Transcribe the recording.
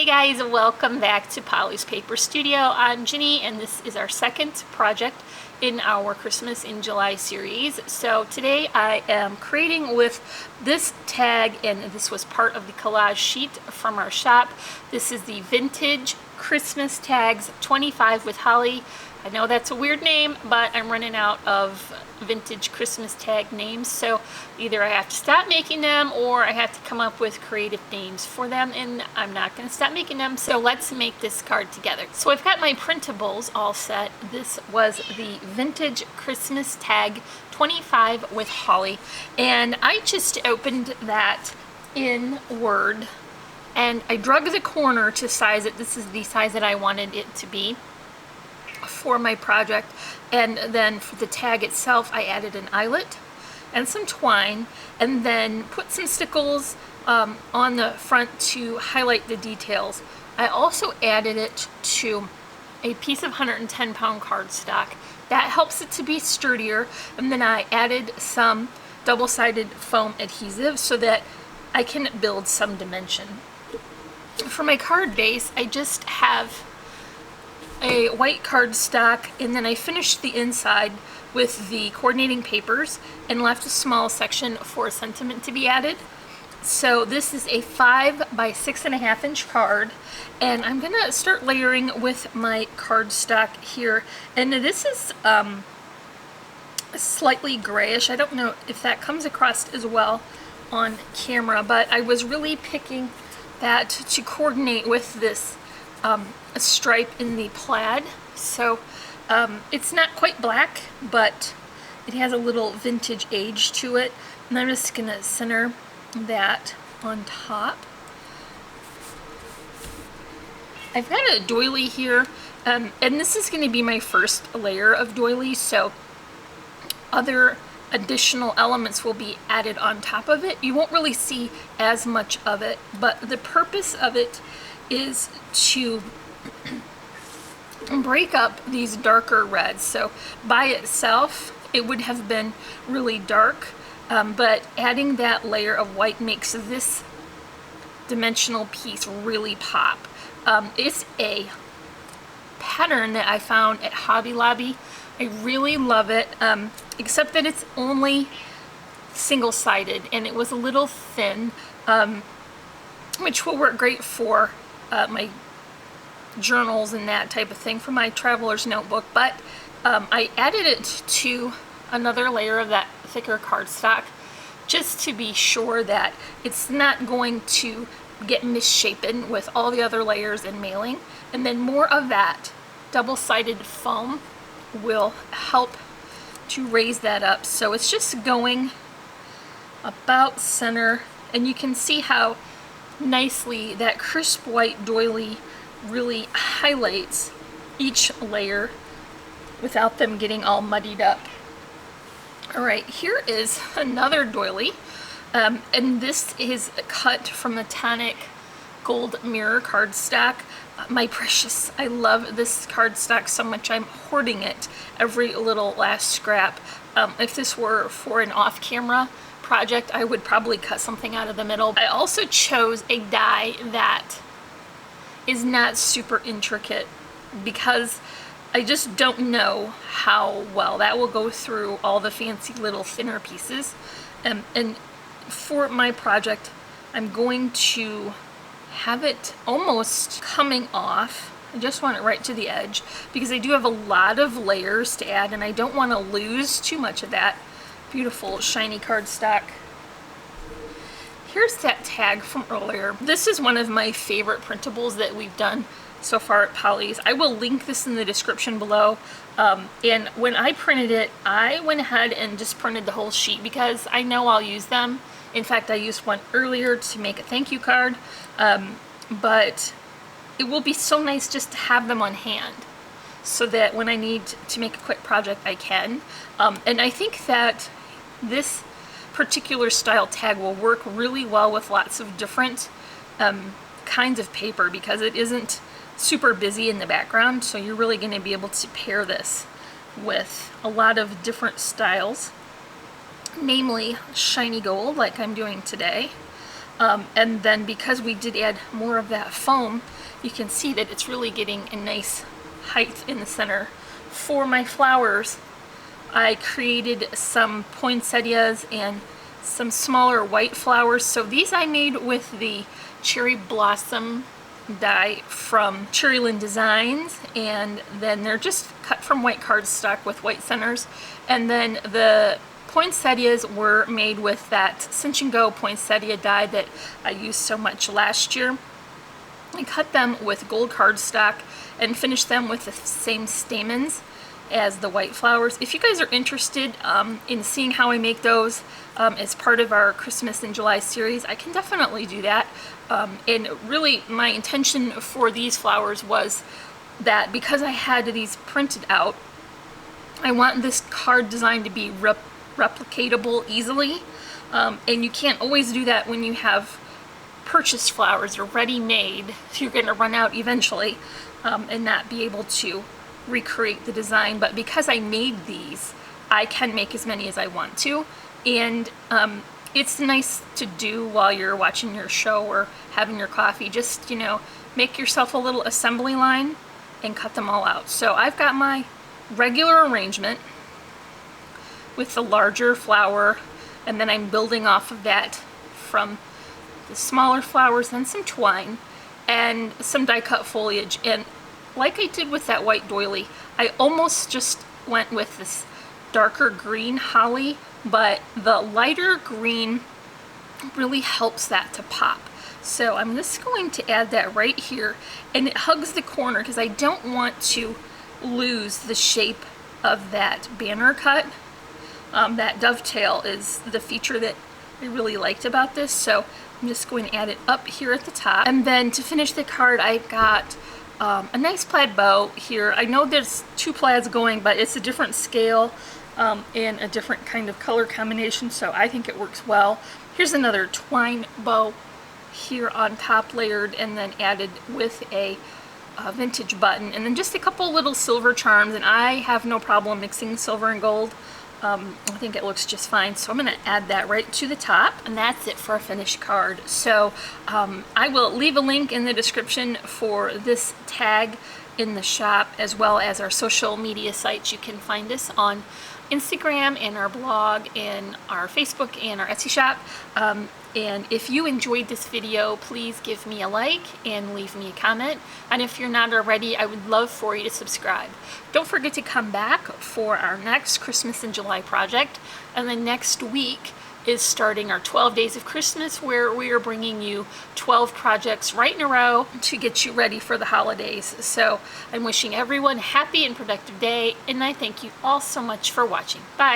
guys, welcome back to Polly's Paper Studio. I'm Ginny and this is our second project in our Christmas in July series. So today I am creating with this tag, and this was part of the collage sheet from our shop. This is the Vintage Christmas Tags 25 with Holly. I know that's a weird name, but I'm running out of vintage Christmas tag names, so either I have to stop making them or I have to come up with creative names for them, and I'm not going to stop making them, so let's make this card together. So I've got my printables all set. This was the Vintage Christmas Tag 25 with Holly, and I just opened that in Word and I drug the corner to size it. This is the size that I wanted it to be for my project. And then for the tag itself, I added an eyelet and some twine, and then put some stickles on the front to highlight the details. I also added it to a piece of 110-pound cardstock. That helps it to be sturdier. And then I added some double-sided foam adhesive so that I can build some dimension. For my card base, I just have a white cardstock, and then I finished the inside with the coordinating papers and left a small section for sentiment to be added. So this is a 5 by 6.5 inch card, and I'm gonna start layering with my cardstock here. And this is slightly grayish. I don't know if that comes across as well on camera, but I was really picking that to coordinate with this a stripe in the plaid. So it's not quite black, but it has a little vintage age to it. And I'm just gonna center that on top. I've got a doily here, and this is gonna be my first layer of doily, so other additional elements will be added on top of it. You won't really see as much of it, but the purpose of it is to break up these darker reds. So by itself it would have been really dark, but adding that layer of white makes this dimensional piece really pop. It's a pattern that I found at Hobby Lobby. I really love it, except that it's only single-sided and it was a little thin, which will work great for my journals and that type of thing, for my traveler's notebook. But I added it to another layer of that thicker cardstock just to be sure that it's not going to get misshapen with all the other layers in mailing. And then more of that double-sided foam will help to raise that up. So it's just going about center, and you can see how nicely that crisp white doily really highlights each layer without them getting all muddied up. Alright, here is another doily, and this is cut from the Tonic Gold Mirror cardstock. My precious, I love this cardstock so much I'm hoarding it, every little last scrap. If this were for an off-camera project, I would probably cut something out of the middle. I also chose a die that is not super intricate because I just don't know how well that will go through all the fancy little thinner pieces. And for my project, I'm going to have it almost coming off. I just want it right to the edge because I do have a lot of layers to add, and I don't want to lose too much of that beautiful shiny cardstock. Here's that tag from earlier. This is one of my favorite printables that we've done so far at Polly's. I will link this in the description below. And when I printed it, I went ahead and just printed the whole sheet because I know I'll use them. In fact, I used one earlier to make a thank you card, but it will be so nice just to have them on hand so that when I need to make a quick project, I can. And I think that this particular style tag will work really well with lots of different kinds of paper because it isn't super busy in the background, so you're really going to be able to pair this with a lot of different styles, namely shiny gold like I'm doing today, And then because we did add more of that foam, you can see that it's really getting a nice height in the center. For my flowers, I created some poinsettias and some smaller white flowers. So these I made with the cherry blossom die from Cherryland Designs, and then they're just cut from white cardstock with white centers. And then the poinsettias were made with that Cinch and Go poinsettia die that I used so much last year. I cut them with gold cardstock and finished them with the same stamens as the white flowers. If you guys are interested in seeing how I make those as part of our Christmas in July series, I can definitely do that. And really my intention for these flowers was that because I had these printed out, I want this card design to be replicatable easily. And you can't always do that when you have purchased flowers or ready-made. You're going to run out eventually and not be able to recreate the design. But because I made these, I can make as many as I want to. And it's nice to do while you're watching your show or having your coffee. Just, you know, make yourself a little assembly line and cut them all out. So I've got my regular arrangement with the larger flower, and then I'm building off of that from the smaller flowers, then some twine and some die cut foliage. And like I did with that white doily, I almost just went with this darker green holly, but the lighter green really helps that to pop. So I'm just going to add that right here, and it hugs the corner because I don't want to lose the shape of that banner cut. That dovetail is the feature that I really liked about this, so I'm just going to add it up here at the top. And then to finish the card, I've got a nice plaid bow here. I know there's two plaids going, but it's a different scale and a different kind of color combination, so I think it works well. Here's another twine bow here on top, layered and then added with a vintage button, and then just a couple little silver charms, and I have no problem mixing silver and gold. I think it looks just fine, so I'm going to add that right to the top, and that's it for a finished card. So I will leave a link in the description for this tag in the shop, as well as our social media sites. You can find us on Instagram and our blog and our Facebook and our Etsy shop. And if you enjoyed this video, please give me a like and leave me a comment. And if you're not already, I would love for you to subscribe. Don't forget to come back for our next Christmas in July project. And then next week is starting our 12 Days of Christmas, where we are bringing you 12 projects right in a row to get you ready for the holidays. So I'm wishing everyone a happy and productive day, and I thank you all so much for watching. Bye.